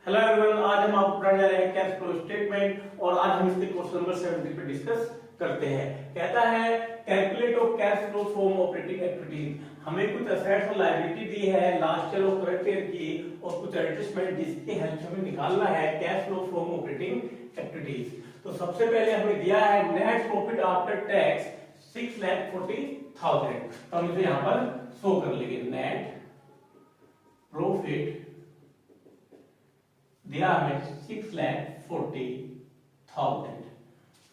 Hello everyone, आज हम आपको पढ़ाने जा रहे हैं कैश फ्लो स्टेटमेंट और आज हम इसके क्वेश्चन नंबर 70 पे डिस्कस करते हैं। कहता है calculate of cash flow from operating activities. हमें कुछ असेट्स और लायबिलिटी दी है लास्ट ईयर और करंट ईयर की और कुछ एडजस्टमेंट जिसकी हेल्प से हमें निकालना है cash flow from operating activities. तो सबसे पहले हमें दिया है नेट प्रॉफिट आफ्टर टैक्स 6,40,000। तो हम इसे यहाँ पर शो कर लेंगे। नेट प्रॉफिट दिया हमें 6,40,000।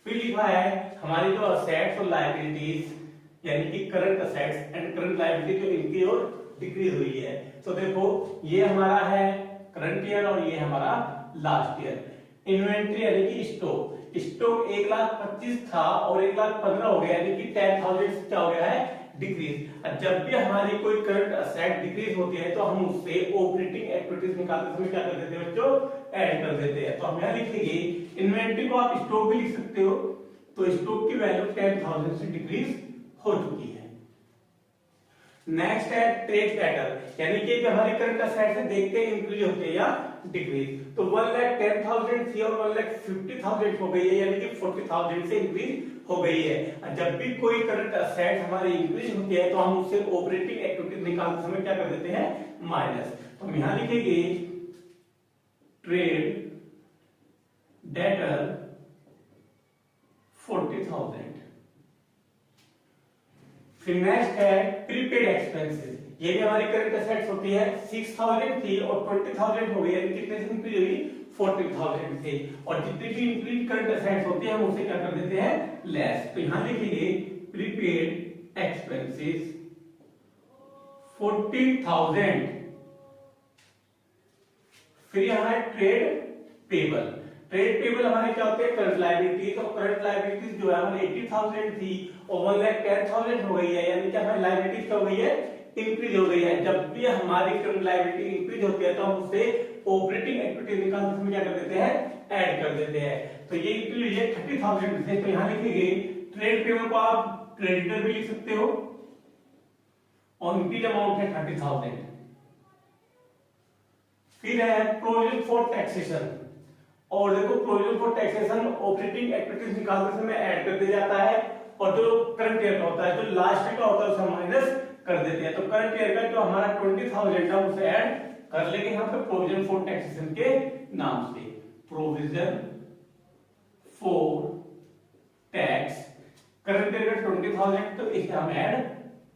फिर लिखा है हमारी जो असेट्स और लायबिलिटीज यानी कि current assets and current liability जो इनकी और डिक्रीज हुई है। तो देखो ये हमारा है करंट ईयर और ये हमारा लास्ट ईयर। इन्वेंट्री यानी कि स्टॉक 1,25,000 था और 1,15,000 हो गया यानी कि 10,000 से क्या हो गया है डिक्रीज। जब भी हमारी कोई करंट असेट डिक्रीज होती है तो हम उससे ऑपरेटिंग एक्टिविटीज निकालते समय क्या कर देते हैं बच्चों, ऐड कर देते हैं। तो हम यहां लिखेंगे इन्वेंट्री को आप स्टॉक भी लिख सकते हो। तो स्टॉक की वैल्यू 10,000 से डिक्रीज हो चुकी है। नेक्स्ट है ट्रेड डेटर यानी कि जो हमारी करंट असेट्स है देखते हैं इंक्रीज होती है या डिक्रीज। तो 1,10,000 थी और 1,50,000 हो गई है यानी कि 40,000 से इंक्रीज हो गई है। जब भी कोई करंट असेट हमारी इंक्रीज होती है तो हम उससे ऑपरेटिंग एक्टिविटीज निकालते समय क्या कर देते हैं माइनस। तो हम यहां लिखेंगे ट्रेड डेटर 40,000। फिर नेक्स्ट है प्रीपेड एक्सपेंसेस। ये भी हमारी करंट असेट्स होती है। 6,000 थी और 20,000 हो गई यानी कितने से इंक्रीज हुई 40,000 से। और जितनी भी इंक्रीज करंट असेट्स होती है हम उसे क्या कर देते हैं लेस। तो यहां लिखिए प्रीपेड एक्सपेंसेस 40,000। फिर यहां है ट्रेड पेबल। ट्रेड पेबल हमारे क्या होते हैं करंट लायबिलिटीज। और करंट लायबिलिटीज जो है हमारी 80,000 थी और 1,10,000 हो गई है यानी कि हमारी लायबिलिटीज क्या हो गई है इंक्रीज हो गई है। जब भी हमारी करंट लायबिलिटी इंक्रीज होती है तो हम उससे ऑपरेटिंग एक्टिविटी निकालते समय क्या कर देते हैं ऐड कर देते हैं। तो ये इंक्रीज है 30,000 से। तो यहां लिखेंगे ट्रेड पेबल को आप क्रेडिटर भी लिख सकते हो और इंक्रीज अमाउंट है 30,000। फिर है प्रोविजन फॉर टैक्सेशन। और देखो provision for taxation operating activities निकालते समय ऐड कर दिया जाता है और जो करंट ईयर का होता है जो लास्ट ईयर का होता है उसे माइनस कर देते हैं। तो करंट ईयर का जो हमारा 20,000 था उसे ऐड कर लेंगे यहाँ पे प्रोविजन फॉर टैक्सेशन के नाम से। Provision for tax current year का 20,000 तो इसे हम ऐड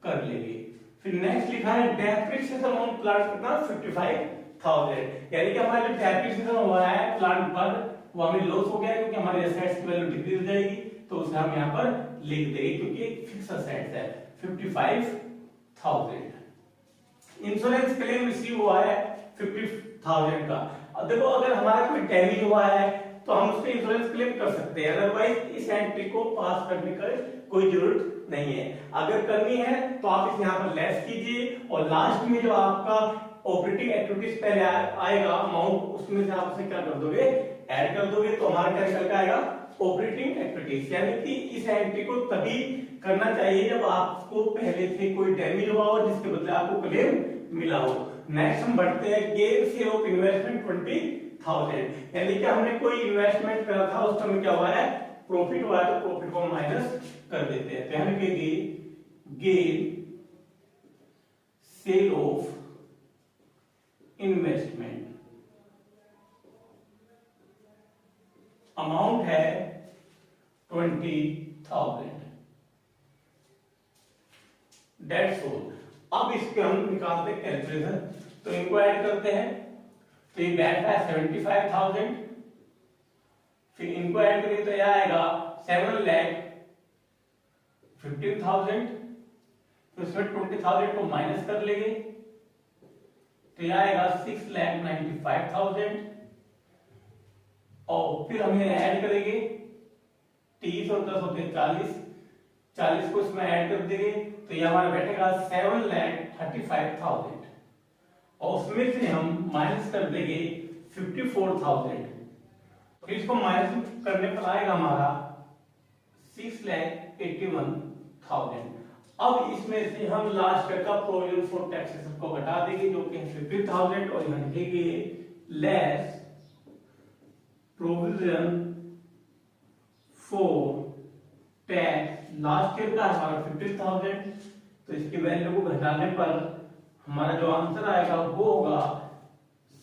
कर लेंगे। फिर नेक्स्ट लिखा है डेप्रिसिएशन अमाउंट प्लांट कितना 55,000 यानी कि हमारा जो डेप्रिसिएशन हुआ है प्लांट पर वो हमें लॉस हो गया क्योंकि हमारी एसेट्स की वैल्यू डिक्रीज हो जाएगी। तो उसे हम यहाँ पर लिख देंगे क्योंकि एक फिक्स एसेट्स है 55,000। इंश्योरेंस क्लेम रिसीव हुआ है 50,000 का। अब देखो अगर हमारा कोई डैमेज हुआ है तो हम उसपे इंश्योरेंस क्लेम कर सकते हैं, अदरवाइज इस एंट्री को पास करने का कोई जरूरत नहीं है। अगर करनी है तो आप इसे यहाँ पर लेस कीजिए और लास्ट में जो आपका ऑपरेटिंग एक्टिविटीज पहले आएगा अमाउंट उसमें से आप उसे क्या कर दोगे ऐड कर दोगे। तो हमारा क्या निकल के आएगा ऑपरेटिंग एक्टिविटीज। यानी कि इस एंट्री को तभी करना चाहिए जब आपको पहले से कोई डैमेज हुआ हो जिसके बदले आपको क्लेम मिला हो। नेक्स्ट हम बढ़ते हैं गेन शेयर ऑफ इन्वेस्टमेंट 20,000 यानी कि हमने कोई इन्वेस्टमेंट करा था उस समय क्या हुआ है प्रॉफिट हुआ है तो प्रॉफिट को माइनस कर देते हैं। तो यानी कि gain sale of investment amount है 20,000। That's all. अब इसके हम निकालते हैं कैलकुलेशन। तो इनको ऐड करते हैं तो ये बैठता है 75,000। फिर इनको ऐड करें तो यह आएगा 7,15,000। तो इसमें 20,000 को माइनस कर लेंगे तो यह आएगा 6,95,000। और फिर हम ये ऐड करेंगे 30 और 10 होते हैं 40 को इसमें ऐड कर देंगे तो ये हमारा बैठेगा 7,35,000 और उसमें से हम माइनस कर देंगे 54,000। फिर इसको माइनस करने पर आएगा हमारा 6,81,000। अब इसमें से हम लास्ट का प्रोविजन फॉर टैक्सेस को घटा देंगे जो कि 50,000 और यहाँ लिखेंगे less provision for tax, last year का हमारा 15,000, तो इसकी वैल्यू को घटाने पर हमारा जो आंसर आएगा वो होगा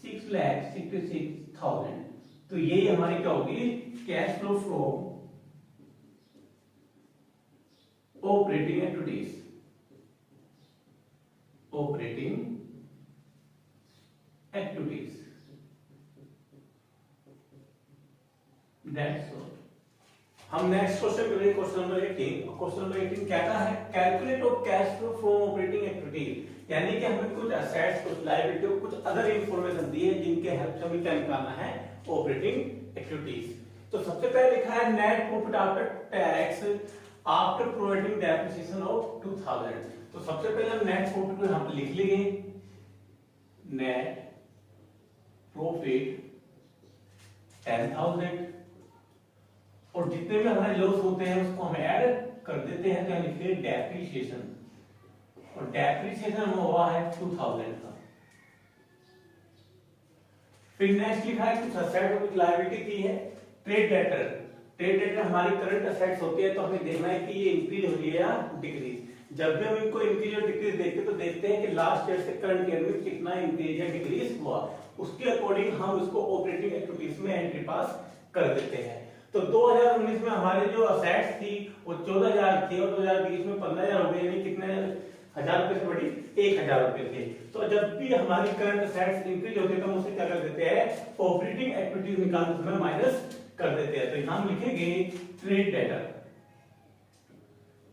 6,66,000। तो यही हमारी क्या होगी, cash flow from operating activities, operating activities, that's all. हम नेक्स्ट क्वेश्चन करेंगे, क्वेश्चन नंबर 18। क्वेश्चन नंबर 18 क्या है, calculate of cash flow from operating activities, यानी कि हमें कुछ एसेट्स, कुछ लायबिलिटी, कुछ अदर इंफॉर्मेशन दी है जिनके हेल्प से हमें क्या निकालना है, ऑपरेटिंग एक्टिविटीज। तो सबसे पहले लिखा है net profit after tax after providing depreciation of 2000। तो सबसे पहले हम नेट प्रॉफिट को यहां पे लिख लेंगे, नेट प्रॉफिट 10,000, और जितने भी हमारे लॉस होते हैं उसको हम ऐड कर देते हैं, तो हम लिखते हैं डेप्रिसिएशन, और डेप्रिसिएशन हुआ है 2000 का। फिर नेक्स्ट लिखा है कुछ असेट और कुछ लायबिलिटी दी है, ट्रेड डेटर। ट्रेड डेटर हमारी करंट असेट्स होती है, तो हमें देखना है कि ये इंक्रीज हो रही है या डिक्रीज। जब भी हम इनको इंक्रीज और डिक्रीज देखते हैं तो देखते हैं कि लास्ट ईयर से करंट ईयर में कितना इंक्रीज या डिक्रीज हुआ, उसके अकॉर्डिंग हम उसको ऑपरेटिंग एक्टिविटीज में एंट्री पास कर देते हैं। तो 2019 में हमारे जो असेट्स थी वो 14,000 थी, और 2020 में 15,000 हो गए, यानी कितने हजार रुपए से बड़ी 1,000 रुपए थे। तो जब भी हमारी करंट असेट्स इंक्रीज होते हैं तो हम उसे क्या कर देते हैं, ऑपरेटिंग एक्टिविटीज निकालते समय माइनस कर देते हैं। तो यहां हम लिखेंगे trade debtor,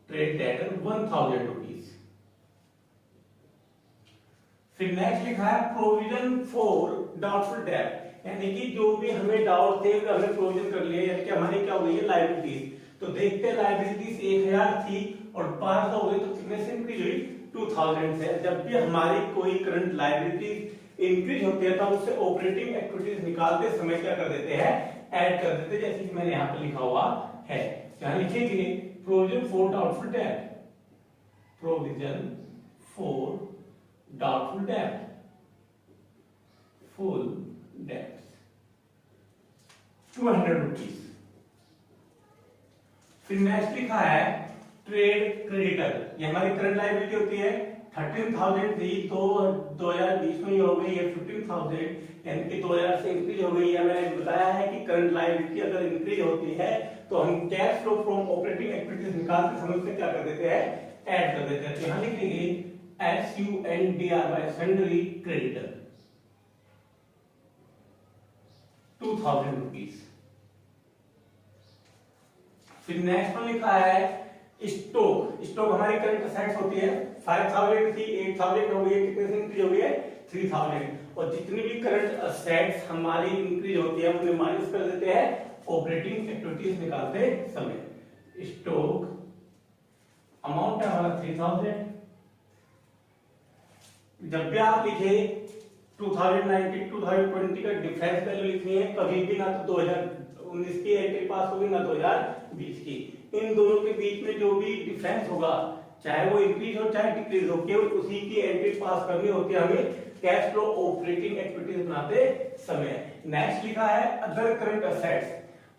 trade debtor 1,000 rupees. फिर नेक्स्ट लिखा है प्रोविजन फॉर डाउटफुल डेट, यानी कि जो भी हमें डाउट थे हमने प्रोविजन कर लिया, यानी कि हमारी क्या हो गई है, लायबिलिटीज। तो देखते हैं लायबिलिटीज 1,000 थी और 1200 हो गई, तो कितने से इंक्रीज हुई, 2000 से। जब भी हमारी कोई करंट लायबिलिटीज इंक्रीज होती है तो हम उससे ऑपरेटिंग एक्टिविटीज निकालते समय क्या कर देते हैं, ऐड कर देते हैं, जैसे कि मैंने यहाँ पे लिखा हुआ है। यहाँ लिखेंगे provision for doubtful debt, provision for doubtful debt, full debts 200 rupees. फिर नेक्स्ट लिखा है ट्रेड क्रेडिटर, ये हमारी करंट लायबिलिटी होती है, 13,000 थी तो 2020 में हो गई है 15,000, यानी कि 2000 से इंक्रीज हो गई है। मैंने बताया है कि करंट लायबिलिटी अगर इंक्रीज होती है तो हम cash flow from operating activities निकालते समय से क्या कर देते हैं, ऐड कर देते हैं। तो यहां लिखेंगे SUNDRY, सन्ड्री क्रेडिटर 2,000 रुपीज। फिर नेक्स्ट में लिखा है स्टॉक, स्टॉक हमारी करंट असेट्स होती है, 5,000 थी 8,000 हो गई है, कितने से इंक्रीज हो गई है, 3,000। और जितनी भी करंट असेट्स हमारी इंक्रीज होती है उन्हें माइनस कर देते हैं ऑपरेटिंग एक्टिविटीज निकालते समय। स्टॉक अमाउंट है हमारा 3,000। जब भी आप लिखे 2019 2020 का डिफरेंस वैल्यू लिखनी है, कभी भी ना तो 2019 की एंट्री पास होगी ना 2020 की, इन दोनों के बीच में जो भी डिफरेंस होगा, चाहे वो इंक्रीज हो चाहे डिक्रीज हो, केवल उसी की एंट्री पास करनी होती है हमें कैश फ्लो ऑपरेटिंग एक्टिविटीज बनाते समय। नेक्स्ट लिखा है अदर करंट असेट्स,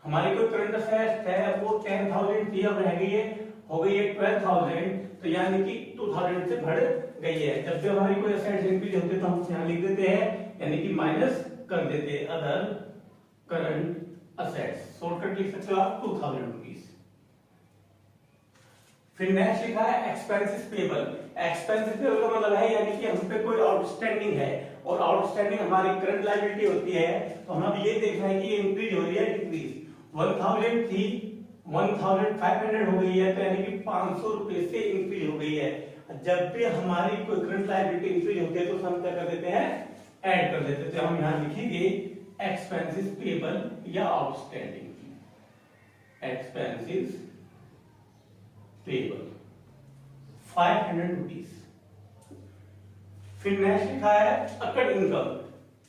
हमारी कोई करंट असेट्स है वो 10,000 थी, अब रह गई है, हो गई है 12,000, तो यानी कि 2,000 से बढ़ गई है। जब भी हमारी कोई असेट्स इंक्रीज होते हैं तो हम यहां लिख देते हैं, यानी कि माइनस कर देते हैं अदर करंट असेट्स, शॉर्टकट लिख सकते हो आप 2,000 रुपीज। फिर नेक्स्ट लिखा है एक्सपेंसेस पेबल, एक्सपेंसेस पेबल का मतलब है यानी कि हम पे कोई आउटस्टैंडिंग है, और आउटस्टैंडिंग हमारी करंट लायबिलिटी होती है, तो हमें ये देखना है कि इंक्रीज हो रही है डिक्रीज। 1,000 थी 1,500 हो गई है, तो यानी कि 500 रुपए से इंक्रीज हो गई है। जब भी हमारी कोई करंट लायबिलिटी इंक्रीज होती है तो हम क्या कर देते हैं, ऐड कर देते हैं। तो हम यहां लिखेंगे एक्सपेंसेस पेबल या आउटस्टैंडिंग, एक्सपेंसेस पेबल 500 रुपीज। फिर नेक्स्ट लिखा है अकड़ इनकम,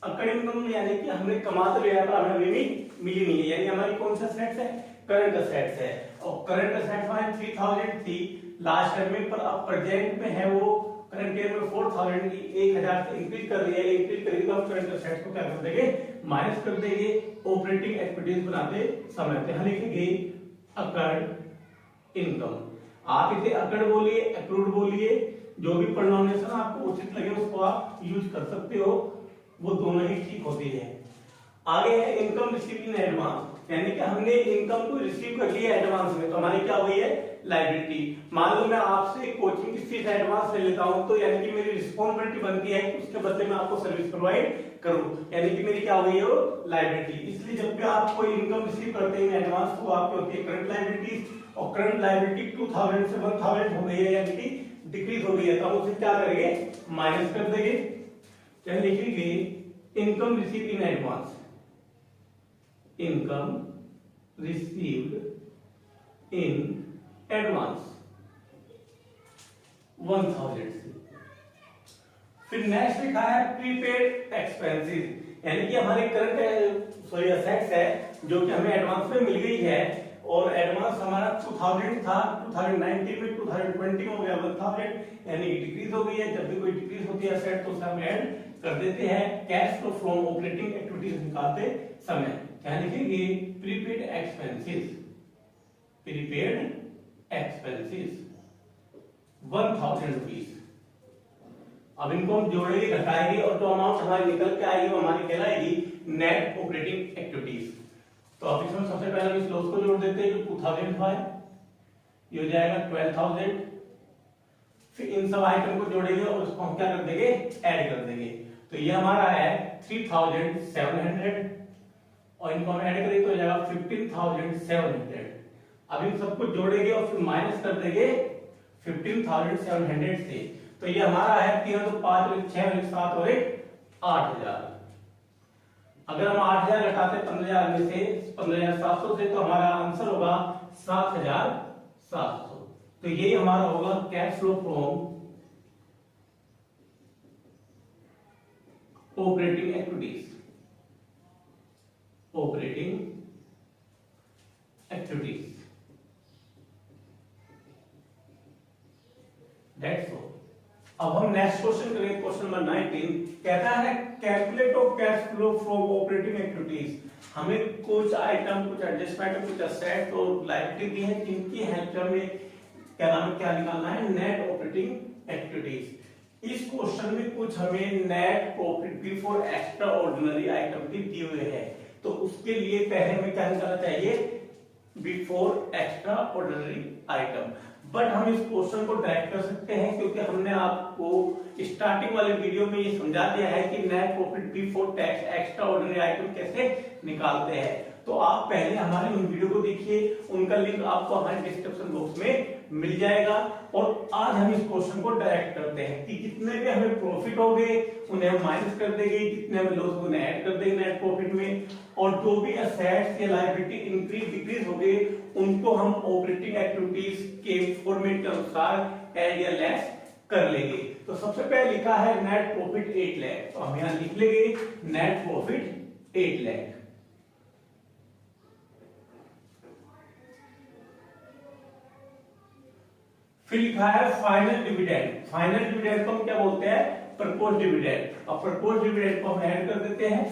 अकड़ इनकम यानी कि हमने कमा तो लिया पर हमें अभी भी मिली नहीं है, यानी हमारी कौन सा असेट्स है, करंट असेट्स है, और करंट असेट्स हमारे 3,000 थी लास्ट ईयर में, पर अब प्रेजेंट में है वो करंट ईयर में 4000 1000 से इंक्रीज कर रही है, इंक्रीज करेगी तो हम करंट असेट्स को क्या कर देंगे, माइनस कर देंगे ऑपरेटिंग एक्टिविटीज बनाते समय। तो यहाँ लिखेंगे अकर्ड इनकम। आप इसे अकर्ड बोलिए, अक्रूड बोलिए, जो भी प्रोनाउंसिएशन आपको उचित लगे उसको आप यूज कर सकते हो, वो दोनों ही ठीक होती है। आगे है इनकम रिसीव इन एडवांस, यानी कि हमने इनकम को रिसीव कर लिया एडवांस में, तो हमारी क्या हुई है, लायबिलिटी। मान लो मैं आपसे कोचिंग की फीस एडवांस ले लेता हूं, तो यानी कि मेरी रिस्पांसिबिलिटी बनती है कि उसके बदले में आपको सर्विस प्रोवाइड करूं, यानी कि मेरी क्या हुई है, वो लायबिलिटी। इसलिए जब भी आप कोई इनकम रिसीव करते हैं एडवांस, तो आपकी होती है करंट लायबिलिटी, और करंट लायबिलिटी 2000 से 1000 हो गई है, यानी कि डिक्रीज हो गई है, तो हम उसे क्या करेंगे, माइनस कर देंगे। क्या लिखेंगे, income receive in advance, income received in advance 1000 से। फिर नेक्स्ट लिखा है प्रीपेड एक्सपेंसेस, यानी कि हमारे करंट असेट्स है जो कि हमें एडवांस में मिल गई है, और एडवांस हमारा 2000 था, 2019 में 2020 में हो गया 1000, यानी कि डिक्रीज हो गई है। जब भी कोई डिक्रीज होती है असेट तो उसे हम ऐड कर देते हैं cash flow from operating activities निकालते समय। क्या लिखेंगे, prepaid expenses, prepaid expenses 1000 rupees. अब इनको हम जोड़ेंगे, घटाएंगे, और जो अमाउंट हमारी निकल के आएगी वो हमारी कहलाएगी नेट ऑपरेटिंग एक्टिविटीज। तो अब इसमें सबसे पहले हम इस लॉस को जोड़ देते हैं, जो 2000 था, ये हो जाएगा 12000। फिर इन सब आइटम को जोड़ेंगे और उसको हम क्या कर देंगे, ऐड कर देंगे। तो ये हमारा है 3700, और इनको हम ऐड करेंगे तो हो जाएगा 15700। अब इन सबको जोड़ेंगे और फिर माइनस कर देंगे 15700 से, तो ये हमारा है 3 तो 5 और 6 और 7 और 8000। अगर हम 8000 घटाते 15000 में से 15700 से, तो हमारा आंसर होगा 7700। तो यही हमारा होगा cash flow from operating activities, operating activities. That's all. अब हम नेक्स्ट क्वेश्चन करेंगे, क्वेश्चन नंबर 19 कहता है calculate of cash flow from operating activities. हमें कुछ आइटम, कुछ एडजस्टमेंट, कुछ असेट और लायबिलिटी दी है, जिनकी हेल्प से हमें क्या निकालना है, नेट ऑपरेटिंग एक्टिविटीज। इस क्वेश्चन में कुछ हमें net profit before extra ordinary item भी दिए हुए हैं, तो उसके लिए पहले हमें क्या निकालना चाहिए, before extra ordinary item. But हम इस क्वेश्चन को डायरेक्ट कर सकते हैं, क्योंकि हमने आपको स्टार्टिंग वाले वीडियो में ये समझा दिया है कि net profit before tax extra ordinary item कैसे निकालते हैं। तो आप पहले हमारे उन वीडियो को देखिए, उनका लिंक आपको हमारे डिस्क्रिप्शन बॉक्स में मिल जाएगा। और आज हम इस क्वेश्चन को डायरेक्ट करते हैं कि जितने भी हमें प्रॉफिट हो गए उन्हें हम माइनस कर देंगे, जितने हमें लॉस हो उन्हें ऐड कर देंगे नेट प्रॉफिट में, और जो भी असेट्स या लायबिलिटी इंक्रीज डिक्रीज हो गए उनको हम ऑपरेटिंग एक्टिविटीज के फॉर्मेट के अनुसार ऐड या लेस कर लेंगे। तो सबसे पहले लिखा है नेट प्रॉफिट 8 लाख, तो हम यहां लिख लेंगे नेट प्रॉफिट 8 लाख। फिर लिखा है फाइनल डिविडेंड। फाइनल डिविडेंड को हम क्या बोलते हैं, प्रपोज डिविडेंड। अब प्रपोज डिविडेंड को हम ऐड कर देते हैं,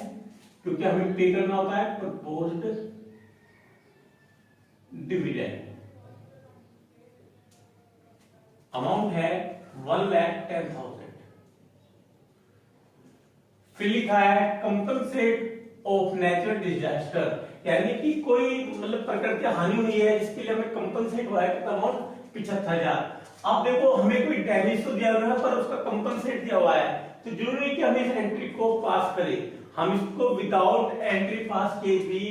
क्योंकि हमें पे करना होता है प्रपोज्ड डिविडेंड। अमाउंट है 1,10,000। फिर लिखा है कंपनसेट ऑफ नेचुरल डिजास्टर, यानी कि कोई मतलब प्रकृति हानि हुई है, इसके लिए हमें कंपनसेट हुआ है कितना अमाउंट, 75,000। अब देखो हमें कोई डैमेज तो दिया हुआ है पर उसका कंपनसेट दिया हुआ है, तो जरूरी है कि हम इस एंट्री को पास करें। हम इसको विदाउट एंट्री पास किए भी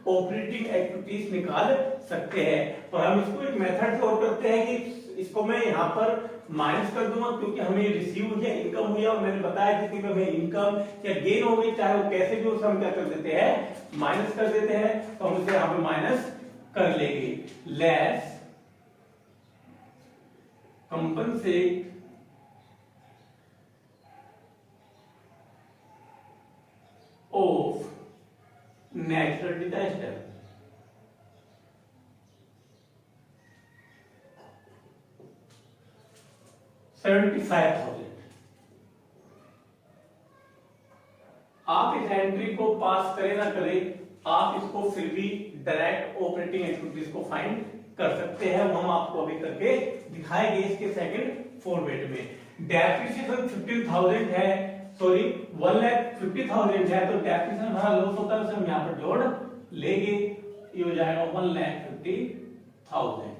ऑपरेटिंग एक्टिविटीज निकाल सकते हैं, पर हम इसको एक मेथड से और करते हैं कि इसको मैं यहाँ पर माइनस कर दूंगा, क्योंकि हमें रिसीव हुई है, इनकम हुई है, और मैंने बताया जितनी भी हमें इनकम या गेन हो गई, चाहे वो कैसे भी, उसे हम क्या कर देते हैं, माइनस कर देते हैं। तो हम इसे यहाँ पे माइनस कर लेंगे, less compensate of natural disaster। 75,000। आप इस एंट्री को पास करें ना करें, आप इसको फिर भी डायरेक्ट ऑपरेटिंग एक्टिविटीज को फाइंड कर सकते हैं। हम आपको अभी करके दिखाएंगे इसके सेकंड फॉर्मेट में। डेप्रिसिएशन 15,000 है, सॉरी 1,50,000 है, तो डेप्रिसिएशन हमारा लॉस होता है, उसे हम यहाँ पर जोड़ लेंगे, ये हो जाएगा 1,50,000।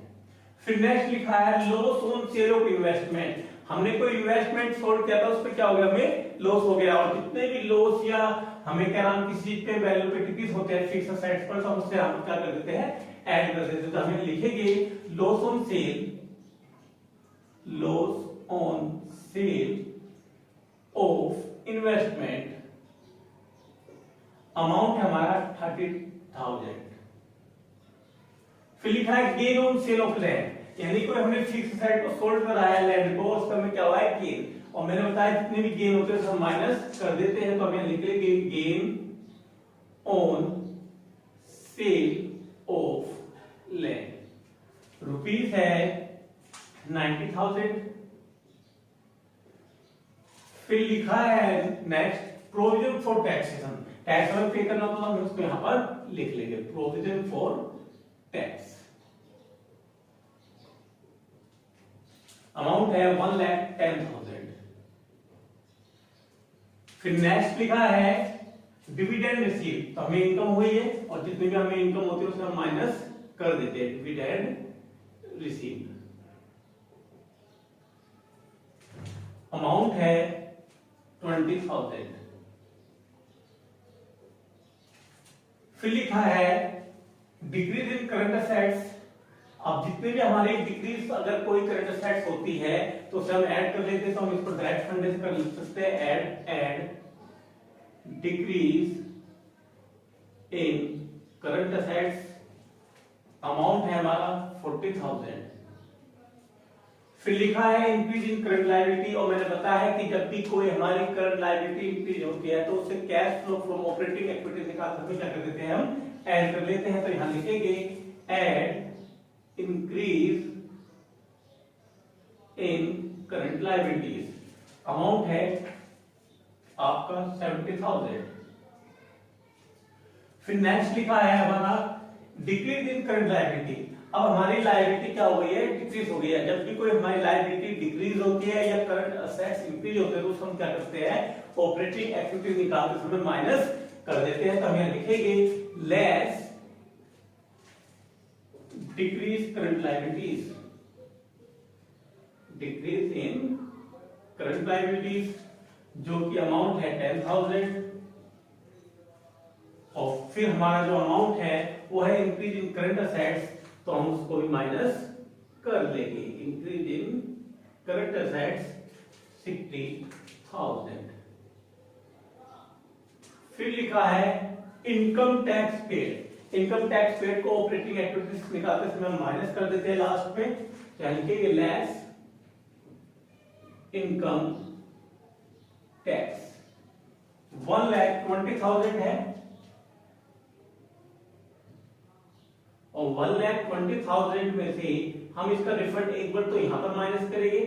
फिर नेक्स्ट लिखा है loss on sale of investment. हमने कोई इन्वेस्टमेंट सोल्ड किया था, उस पर क्या हो गया, हमें लॉस हो गया, और जितने भी लॉस या हमें क्या नाम किसी चीज पे वैल्यू पे डिक्रीज होते हैं फिक्स असेट्स पर, तो हम उससे हम क्या कर देते हैं, ऐड कर देते हैं। तो हमें लिखेंगे loss on sale, loss on sale of investment, amount है हमारा 30,000। फिर लिखा है gain on sale of land, यानी कोई हमने फिक्स असेट को सोल्ड कराया लैंड को, उसका हमें क्या हुआ है, गेन, और मैंने बताया जितने भी गेन होते हैं हम माइनस कर देते हैं, तो हमें लिख लेंगे gain on sale of land, rupees है 90,000। फिर लिखा है next provision for taxation, tax हमें पे करना, तो हम उसको यहां पर लिख लेंगे प्रोविजन फॉर टैक्स, अमाउंट है 1,10,000। फिर नेक्स्ट लिखा है डिविडेंड रिसीव, तो हमें इनकम हुई है और जितनी भी हमें इनकम होती है उसे हम माइनस कर देते हैं, डिविडेंड रिसीव, अमाउंट है 20,000। फिर लिखा है डिक्रीज इन करंट असेट्स, अब जितने भी हमारे डिक्रीज अगर कोई करंट असेट्स होती है तो उसे हम ऐड कर लेते हैं, तो हम इसको डायरेक्ट फंड कर लिख सकते हैं, add decrease in current assets, amount है हमारा 40,000। फिर लिखा है इंक्रीज इन करंट लायबिलिटी, और मैंने बताया है कि जब भी कोई हमारी करंट लायबिलिटी इंक्रीज होती है तो उसे cash flow from operating activities निकाल सकते, क्या कर देते हैं, हम ऐड कर लेते हैं। तो यहां लिखेंगे add increase in current liabilities, amount है आपका 70,000। फिर नेक्स्ट लिखा है हमारा डिक्रीज इन करंट लायबिलिटी, अब हमारी लायबिलिटी क्या हो गई है, डिक्रीज हो गई है। जब भी कोई हमारी लायबिलिटी डिक्रीज होती है या करंट असेट्स इंक्रीज होते हैं तो उसको हम क्या करते हैं, ऑपरेटिंग एक्टिविटीज निकालते समय माइनस कर देते हैं। तो हम यहां लिखेंगे less decrease current liabilities, decrease in current liabilities, जो कि अमाउंट है 10,000, और फिर हमारा जो अमाउंट है वो है इंक्रीज इन करंट असेट्स, तो हम उसको भी माइनस कर लेंगे, इंक्रीज इन करंट असेट्स 60,000। फिर लिखा है income tax paid, income tax paid को ऑपरेटिंग एक्टिविटीज निकालते समय हम माइनस कर देते हैं लास्ट में, यानी कि लेस इनकम टैक्स 1,20,000 है, और 1,20,000 में से हम इसका रिफंड एक बार तो यहां पर माइनस करेंगे,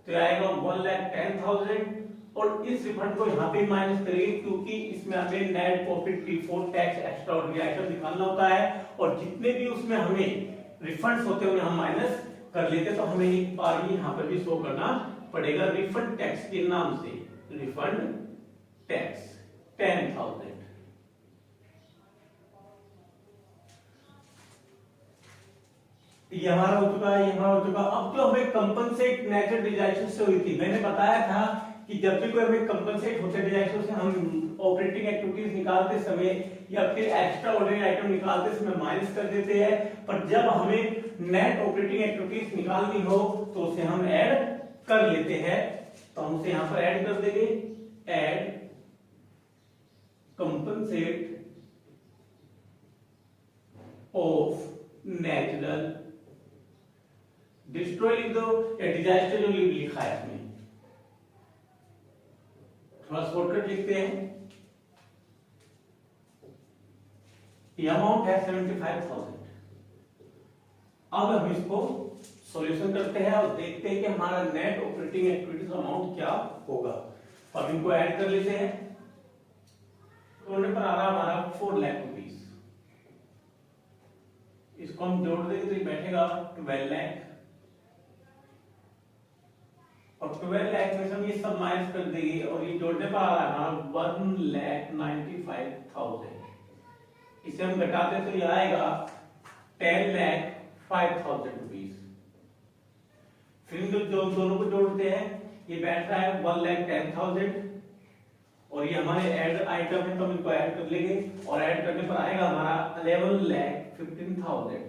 तो आएगा 1,10,000, और इस रिफंड को यहां पे माइनस करेंगे क्योंकि इसमें हमें net profit before tax extra ordinary item निकालना होता है, और जितने भी उसमें हमें रिफंड्स होते हैं उन्हें हम माइनस कर लेते, तो हमें एक बार ही यहां पर भी शो करना पड़ेगा रिफंड टैक्स के नाम से, रिफंड टैक्स 10,000। ये हमारा हो चुका है, ये हमारा हो चुका। अब जो हमें कंपनसेट नेचुरल डिजास्टर से हुई थी, मैंने बताया था कि जब भी कोई हमें कंपनसेट होते डिजास्टर से हम ऑपरेटिंग एक्टिविटीज निकालते समय या फिर एक्स्ट्रा ऑर्डिनरी आइटम निकालते समय माइनस कर देते हैं, पर जब हमें नेट ऑपरेटिंग एक्टिविटीज निकालनी हो तो उसे हम ऐड कर लेते हैं, तो हम उसे यहां पर ऐड कर देंगे, add compensate of natural destroy लिख दो या डिजास्टर जो लिखा है इसमें, थोड़ा शॉर्टकट लिखते हैं। ये अमाउंट है 75,000। अब हम इसको सॉल्यूशन करते हैं और देखते हैं कि हमारा नेट ऑपरेटिंग एक्टिविटीज अमाउंट क्या होगा। अब इनको ऐड कर लेते हैं, जोड़ने पर आ रहा हमारा 4 लाख रुपीस। इसको हम जोड़ देंगे तो ये बैठेगा 12 लाख, और 12 लाख में से हम ये सब माइनस कर देंगे और ये जोड़ने पर आ रहा है हमारा 1,95,000। इसे हम घटाते तो ये आएगा 10,05,000 रुपीस। फिर जो दोनों को जोड़ते हैं ये बैठ रहा है 1,10,000, और ये हमारे ऐड आइटम है तो हम इनको ऐड कर लेंगे और ऐड करने पर आएगा हमारा 11,15,000।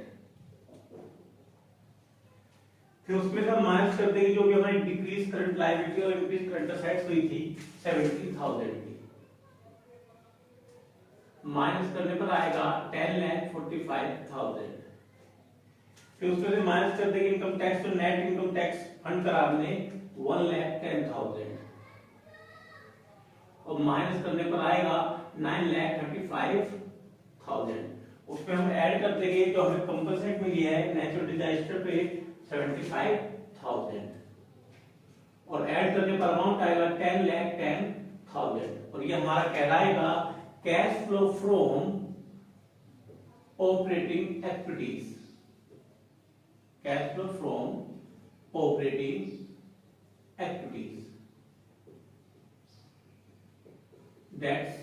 फिर उसमें से हम माइनस कर देंगे जो भी हमारी डिक्रीज करंट लायबिलिटी और इंक्रीज करंट असेट्स हुई थी 70,000 की। माइनस करने पर आएगा 10,45,000। फिर उसमें से माइनस कर देंगे इनकम टैक्स, तो नेट इनकम टैक्स फंड करा हमने 1,10,000, और माइनस करने पर आएगा 9,35,000। उसमें हम ऐड कर देंगे जो हमें कंपनसेट मिली है नेचुरल डिजास्टर पे 75,000, और ऐड करने पर अमाउंट आएगा 10,10,000, और ये हमारा कहलाएगा cash flow from operating activities. Cash flow from operating activities, that's